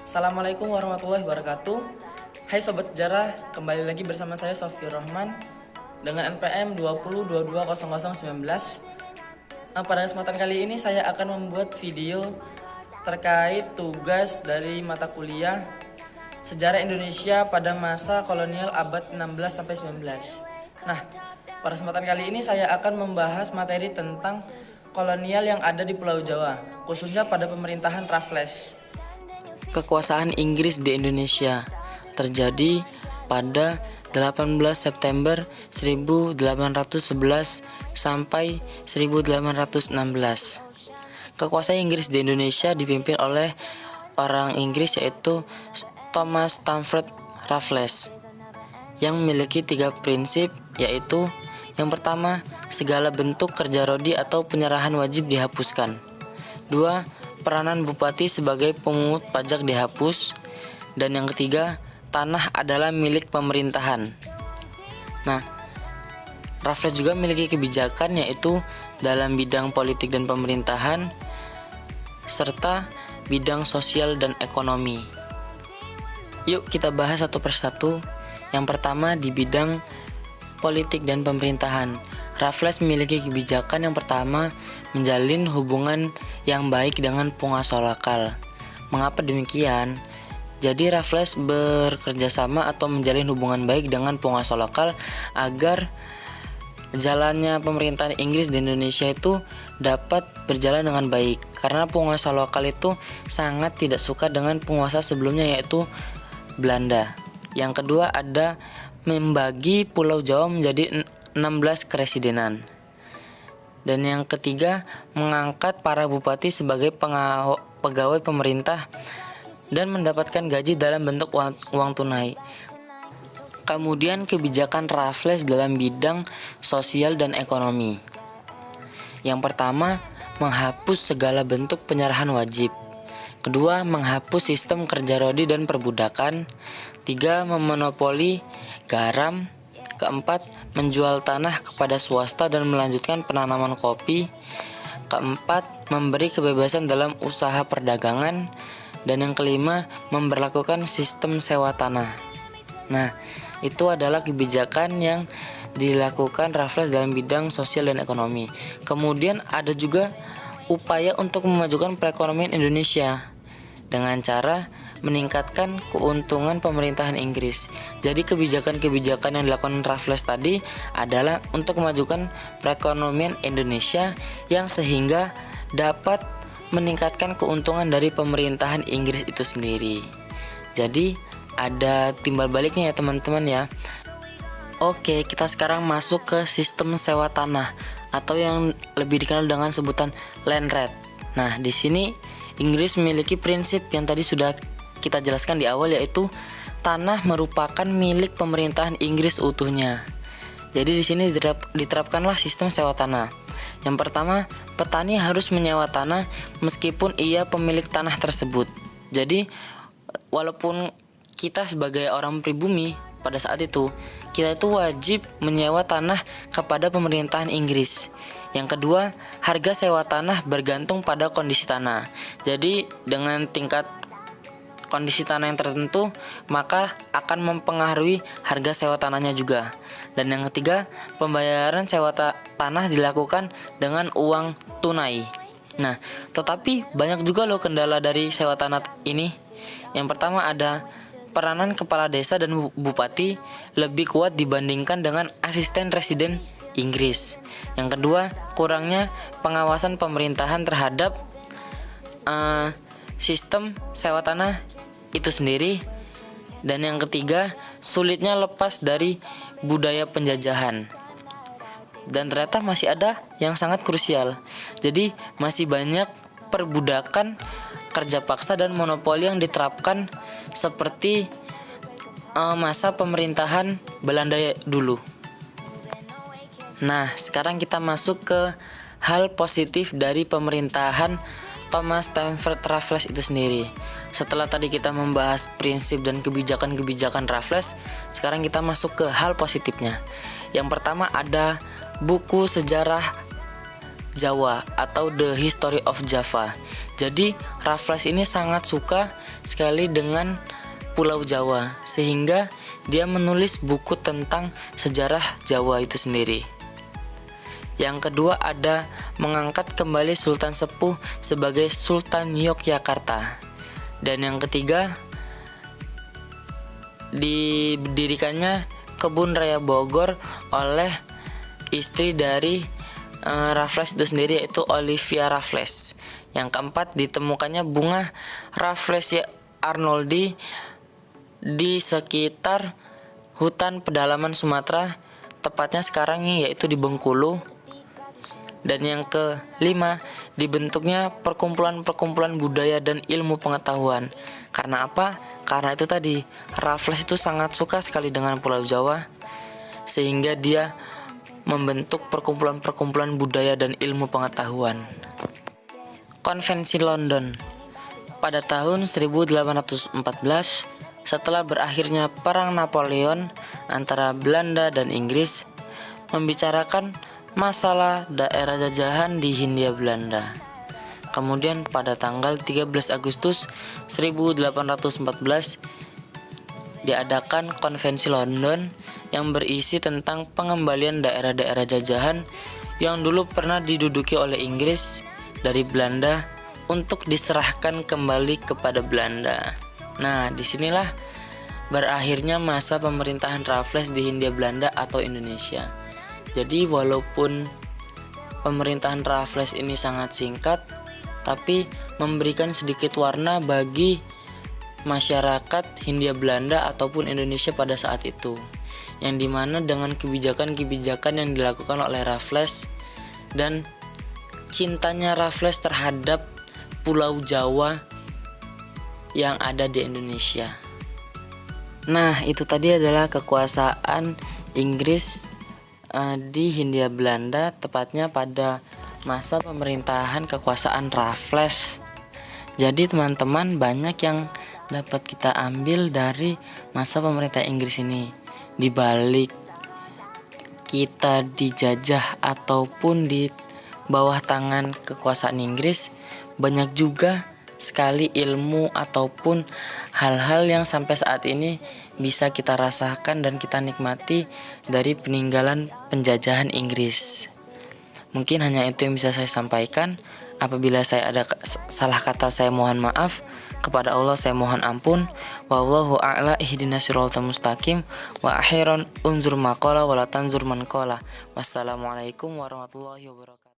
Assalamualaikum warahmatullahi wabarakatuh. Hai Sobat Sejarah, kembali lagi bersama saya Sofir Rahman dengan NPM 20220019. Pada kesempatan kali ini saya akan membuat video terkait tugas dari mata kuliah Sejarah Indonesia pada masa kolonial abad 16-19. Nah, pada kesempatan kali ini saya akan membahas materi tentang kolonial yang ada di Pulau Jawa, khususnya pada pemerintahan Raffles. Kekuasaan Inggris di Indonesia terjadi pada 18 September 1811 sampai 1816. Kekuasaan Inggris di Indonesia dipimpin oleh orang Inggris yaitu Thomas Stamford Raffles yang memiliki 3 prinsip, yaitu yang pertama, segala bentuk kerja rodi atau penyerahan wajib dihapuskan. 2. Peranan bupati sebagai pemungut pajak dihapus. Dan yang ketiga, tanah adalah milik pemerintahan. Nah, Raffles juga memiliki kebijakan yaitu dalam bidang politik dan pemerintahan serta bidang sosial dan ekonomi. Yuk kita bahas satu persatu. Yang pertama di bidang politik dan pemerintahan. Raffles memiliki kebijakan yang pertama, menjalin hubungan yang baik dengan penguasa lokal. Mengapa demikian? Jadi Raffles bekerja sama atau menjalin hubungan baik dengan penguasa lokal agar jalannya pemerintahan Inggris di Indonesia itu dapat berjalan dengan baik. Karena penguasa lokal itu sangat tidak suka dengan penguasa sebelumnya yaitu Belanda. Yang kedua ada membagi Pulau Jawa menjadi 16 keresidenan. Dan yang ketiga, mengangkat para bupati sebagai pegawai pemerintah dan mendapatkan gaji dalam bentuk uang tunai. Kemudian kebijakan Raffles dalam bidang sosial dan ekonomi. Yang pertama, menghapus segala bentuk penyerahan wajib. Kedua, menghapus sistem kerja rodi dan perbudakan. 3. Memonopoli garam. Keempat, menjual tanah kepada swasta dan melanjutkan penanaman kopi. Keempat, memberi kebebasan dalam usaha perdagangan. Dan yang kelima, memberlakukan sistem sewa tanah. Nah, itu adalah kebijakan yang dilakukan Raffles dalam bidang sosial dan ekonomi. Kemudian ada juga upaya untuk memajukan perekonomian Indonesia dengan cara meningkatkan keuntungan pemerintahan Inggris. Jadi kebijakan-kebijakan yang dilakukan Raffles tadi adalah untuk memajukan perekonomian Indonesia yang sehingga dapat meningkatkan keuntungan dari pemerintahan Inggris itu sendiri. Jadi ada timbal baliknya ya teman-teman ya. Oke, kita sekarang masuk ke sistem sewa tanah atau yang lebih dikenal dengan sebutan land rent. Nah, di sini Inggris memiliki prinsip yang tadi sudah kita jelaskan di awal, yaitu tanah merupakan milik pemerintahan Inggris utuhnya. Jadi di sini diterapkanlah sistem sewa tanah. Yang pertama, petani harus menyewa tanah meskipun ia pemilik tanah tersebut. Jadi walaupun kita sebagai orang pribumi pada saat itu, kita itu wajib menyewa tanah kepada pemerintahan Inggris. Yang kedua, harga sewa tanah bergantung pada kondisi tanah. Jadi dengan tingkat kondisi tanah yang tertentu, maka akan mempengaruhi harga sewa tanahnya juga. Dan yang ketiga, pembayaran sewa tanah dilakukan dengan uang tunai. Nah, tetapi banyak juga loh kendala dari sewa tanah ini. Yang pertama ada peranan kepala desa dan bupati lebih kuat dibandingkan dengan asisten residen Inggris. Yang kedua, kurangnya pengawasan pemerintahan terhadap sistem sewa tanah itu sendiri. Dan yang ketiga, sulitnya lepas dari budaya penjajahan. Dan ternyata masih ada yang sangat krusial. Jadi masih banyak perbudakan, kerja paksa dan monopoli yang diterapkan seperti masa pemerintahan Belanda dulu. Nah, sekarang kita masuk ke hal positif dari pemerintahan Thomas Stamford Raffles itu sendiri. Setelah tadi kita membahas prinsip dan kebijakan-kebijakan Raffles, sekarang kita masuk ke hal positifnya. Yang pertama ada buku sejarah Jawa atau The History of Java. Jadi Raffles ini sangat suka sekali dengan Pulau Jawa, sehingga dia menulis buku tentang sejarah Jawa itu sendiri. Yang kedua ada mengangkat kembali Sultan Sepuh sebagai Sultan Yogyakarta. Dan yang ketiga, didirikannya Kebun Raya Bogor oleh istri dari Raffles itu sendiri, yaitu Olivia Raffles. Yang keempat, ditemukannya bunga Rafflesia arnoldi di sekitar hutan pedalaman Sumatera, tepatnya sekarang yaitu di Bengkulu. Dan yang kelima, dibentuknya perkumpulan-perkumpulan budaya dan ilmu pengetahuan. Karena apa? Karena itu tadi, Raffles itu sangat suka sekali dengan Pulau Jawa, sehingga dia membentuk perkumpulan-perkumpulan budaya dan ilmu pengetahuan. Konvensi London. Pada tahun 1814, setelah berakhirnya Perang Napoleon antara Belanda dan Inggris, membicarakan masalah daerah jajahan di Hindia Belanda. Kemudian pada tanggal 13 Agustus 1814 diadakan Konvensi London yang berisi tentang pengembalian daerah-daerah jajahan yang dulu pernah diduduki oleh Inggris dari Belanda untuk diserahkan kembali kepada Belanda. Nah, disinilah berakhirnya masa pemerintahan Raffles di Hindia Belanda atau Indonesia. Jadi walaupun pemerintahan Raffles ini sangat singkat, tapi memberikan sedikit warna bagi masyarakat Hindia Belanda ataupun Indonesia pada saat itu, yang dimana dengan kebijakan-kebijakan yang dilakukan oleh Raffles dan cintanya Raffles terhadap Pulau Jawa yang ada di Indonesia. Nah, itu tadi adalah kekuasaan Inggris di Hindia Belanda, tepatnya pada masa pemerintahan kekuasaan Raffles. Jadi teman-teman, banyak yang dapat kita ambil dari masa pemerintahan Inggris ini. Di balik kita dijajah ataupun di bawah tangan kekuasaan Inggris, banyak juga sekali ilmu ataupun hal-hal yang sampai saat ini bisa kita rasakan dan kita nikmati dari peninggalan penjajahan Inggris. Mungkin hanya itu yang bisa saya sampaikan. Apabila saya ada salah kata, saya mohon maaf. Kepada Allah saya mohon ampun. Wallahu a'la, ihdinas siratal mustaqim. Wa akhiran unzur maqala wa la tanzur man qala. Wassalamualaikum warahmatullahi wabarakatuh.